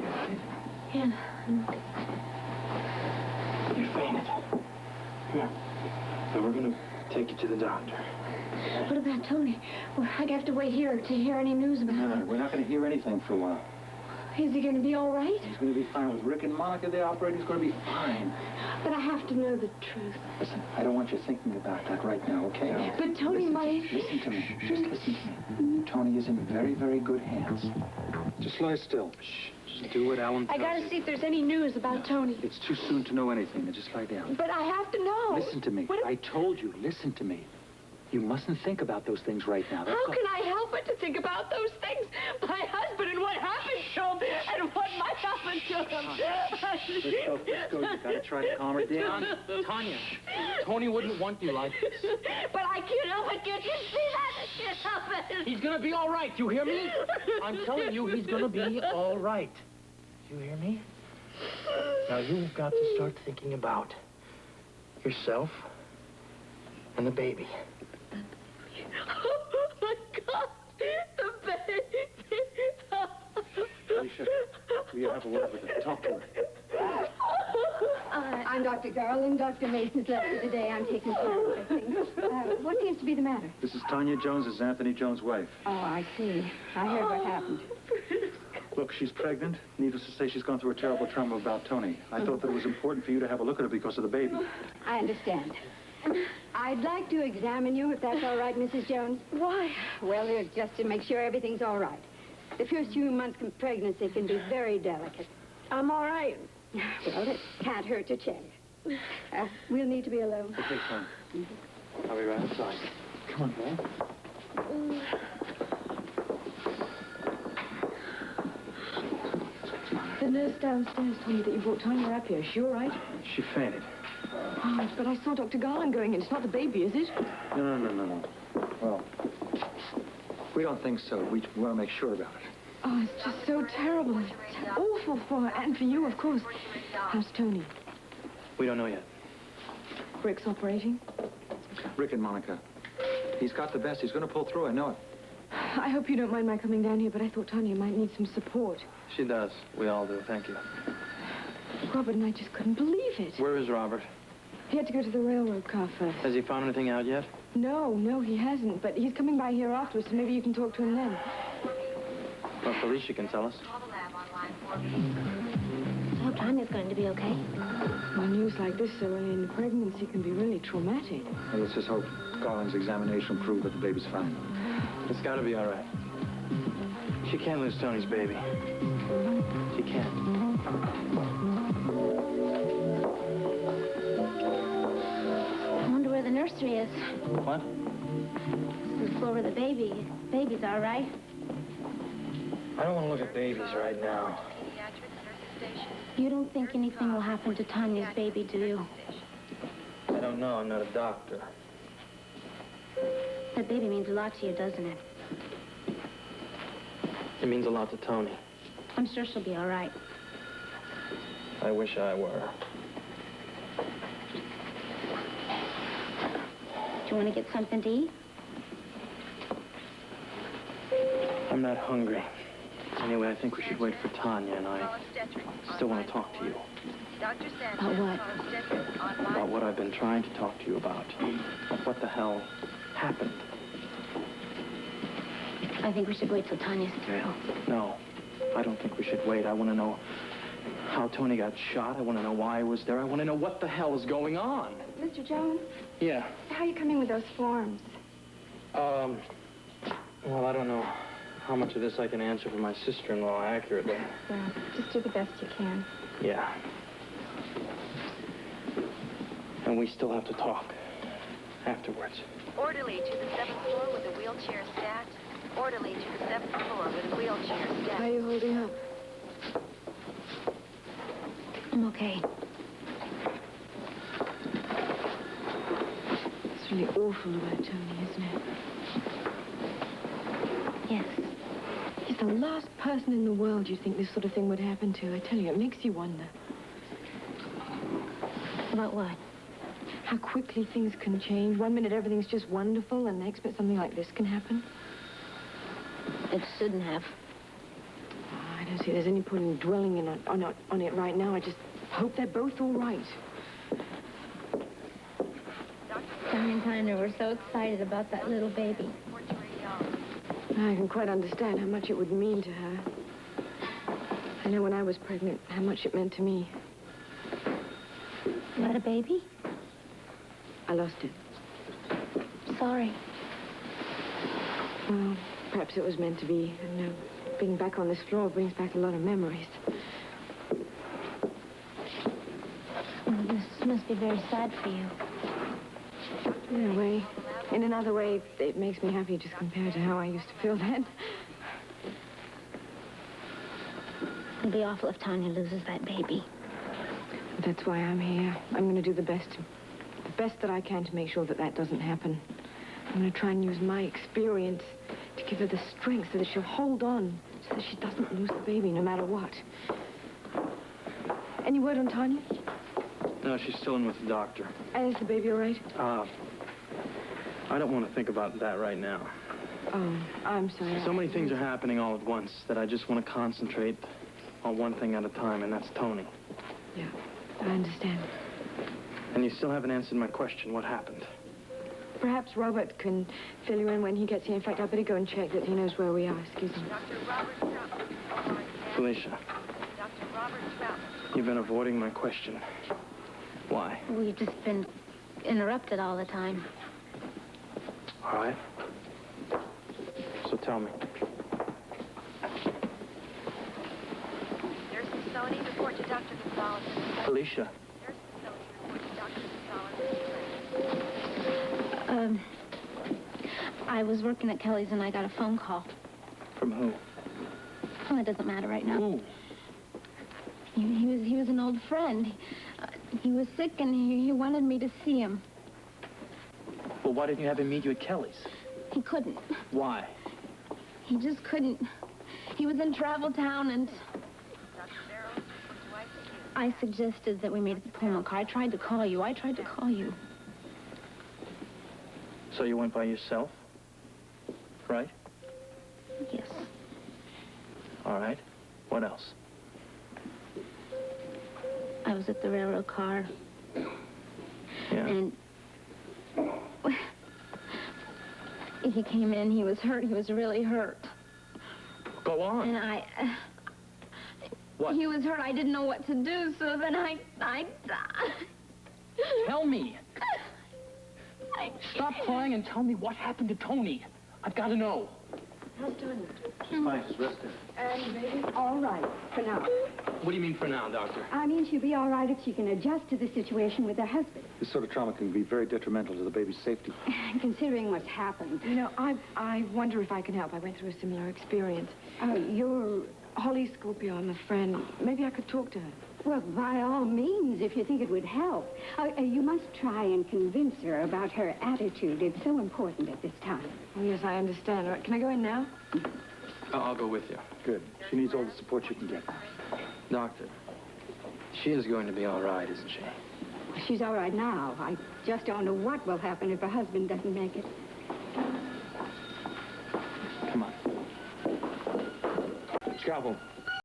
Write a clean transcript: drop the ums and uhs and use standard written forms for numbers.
right? Yeah. You fainted. Here. So we're going to take you to the doctor. What about Tony? Well, I have to wait here to hear any news about him. No, we're not going to hear anything for a while. Is he going to be all right? He's going to be fine. With Rick and Monica, the operator, he's going to be fine. But I have to know the truth. Listen, I don't want you thinking about that right now, okay? No. But Tony might... Listen to me. Just listen to me. Tony is in very, very good hands. Just lie still. Shh. Just do what Alan tells you. I got to see if there's any news about Tony. It's too soon to know anything. Now just lie down. But I have to know. Listen to me. I told you, listen to me. You mustn't think about those things right now. How can I help but to think about those things? My husband and what happened to him and what might happen to him. Let's go. You gotta try to calm her down. Tanya, Tony wouldn't want you like this. But I can't help it. Can't you see that? I can't help it. He's gonna be all right. You hear me? I'm telling you, he's gonna be all right. You hear me? Now you've got to start thinking about yourself and the baby. Oh, my God. The baby. Felicia, will you have a word with her? Talk to her. I'm Dr. Garland. Dr. Mason's left for today. I'm taking care of everything. What seems to be the matter? This is Tanya Jones. This is Anthony Jones' wife. Oh, I see. I heard what happened. Look, she's pregnant. Needless to say, she's gone through a terrible trauma about Tony. I thought that it was important for you to have a look at her because of the baby. I understand. I'd like to examine you, if that's all right, Mrs. Jones. Why? Well, it's just to make sure everything's all right. The first few months of pregnancy can be very delicate. I'm all right. Well, it can't hurt to check. We'll need to be alone. Okay, fine. I'll be right outside. Come on, boy. The nurse downstairs told me that you brought Tanya up here. Is she all right? She fainted. Oh, but I saw Dr. Garland going in. It's not the baby, is it? No. Well, we don't think so. We want to make sure about it. Oh, it's just so terrible. It's awful for her, and for you, of course. How's Tony? We don't know yet. Rick's operating? Rick and Monica. He's got the best. He's going to pull through. I know it. I hope you don't mind my coming down here, but I thought Tanya might need some support. She does. We all do. Thank you. Robert and I just couldn't believe it. Where is Robert? He had to go to the railroad car first. Has he found anything out yet? No, he hasn't. But he's coming by here afterwards, so maybe you can talk to him then. Well, Felicia can tell us. I hope Tanya's going to be okay. Well, news like this so early in the pregnancy can be really traumatic. Well, let's just hope Garland's examination will prove that the baby's fine. It's got to be all right. She can't lose Tony's baby. She can't. I wonder where the nursery is. What? The floor where the baby's all right. I don't want to look at babies right now. You don't think anything will happen to Tanya's baby, do you? I don't know. I'm not a doctor. That baby means a lot to you, doesn't it? It means a lot to Tony. I'm sure she'll be all right. I wish I were. Do you want to get something to eat? I'm not hungry. Anyway, I think we should wait for Tanya, and I still want to talk to you. About what? About what I've been trying to talk to you about. What the hell happened? I think we should wait till Tanya's through. No, I don't think we should wait. I want to know how Tony got shot. I want to know why I was there. I want to know what the hell is going on. Mr. Jones? Yeah. How are you coming with those forms? Well, I don't know how much of this I can answer for my sister-in-law accurately. Well, just do the best you can. Yeah. And we still have to talk afterwards. Orderly to the 7th floor with a wheelchair stat. Orderly to the 7th floor with a wheelchair stat. How are you holding up? I'm okay. It's really awful about Tony, isn't it? Yes. He's the last person in the world you'd think this sort of thing would happen to. I tell you, it makes you wonder. About what? How quickly things can change. One minute everything's just wonderful, and the next minute something like this can happen. It shouldn't have. I don't see there's any point in dwelling on it right now. I just hope they're both all right. Tanya and Tanya were so excited about that little baby. I can quite understand how much it would mean to her. I know when I was pregnant, how much it meant to me. You had a baby? I lost it. Sorry. Well, perhaps it was meant to be. And being back on this floor brings back a lot of memories. This must be very sad for you. In a way. In another way, it makes me happy just compared to how I used to feel then. It'll be awful if Tanya loses that baby. That's why I'm here. I'm going to do the best that I can to make sure that that doesn't happen. I'm going to try and use my experience to give her the strength so that she'll hold on, so that she doesn't lose the baby no matter what. Any word on Tanya? No, she's still in with the doctor. And is the baby all right? I don't want to think about that right now. Oh, I'm sorry. So many things are happening all at once that I just want to concentrate on one thing at a time, and that's Tony. Yeah, I understand. And you still haven't answered my question. What happened? Perhaps Robert can fill you in when he gets here. In fact, I better go and check that he knows where we are. Excuse me. Felicia, you've been avoiding my question. Why? We've just been interrupted all the time. All right. So tell me. Nurse Tony, report to Dr. Gonzalez. Felicia. Nurse Tony, report to Dr. Gonzalez. I was working at Kelly's and I got a phone call. From who? Well, it doesn't matter right now. Who? He was an old friend. He was sick and he wanted me to see him. Well, why didn't you have him meet you at Kelly's? He couldn't. Why? He just couldn't. He was in Travel Town and I suggested that we meet at the Pullman car. I tried to call you. So you went by yourself? Right? Yes. All right. What else? I was at the railroad car. Yeah. And he came in. He was hurt. He was really hurt. Go on. And What? He was hurt. I didn't know what to do, so then I Tell me. Stop crying and tell me what happened to Tony. I've got to know. How's doing? She's fine. She's resting. And baby's all right for now. What do you mean for now, Doctor? I mean, she'll be all right if she can adjust to the situation with her husband. This sort of trauma can be very detrimental to the baby's safety. Considering what's happened. You know, I wonder if I can help. I went through a similar experience. You're... Holly Scorpio, I'm a friend. Maybe I could talk to her. Well, by all means, if you think it would help. You must try and convince her about her attitude. It's so important at this time. Oh, yes, I understand. All right, can I go in now? I'll go with you. Good. She needs all the support she can get. Doctor, she is going to be all right, isn't she? She's all right now. I just don't know what will happen if her husband doesn't make it. Come on. Scalpel.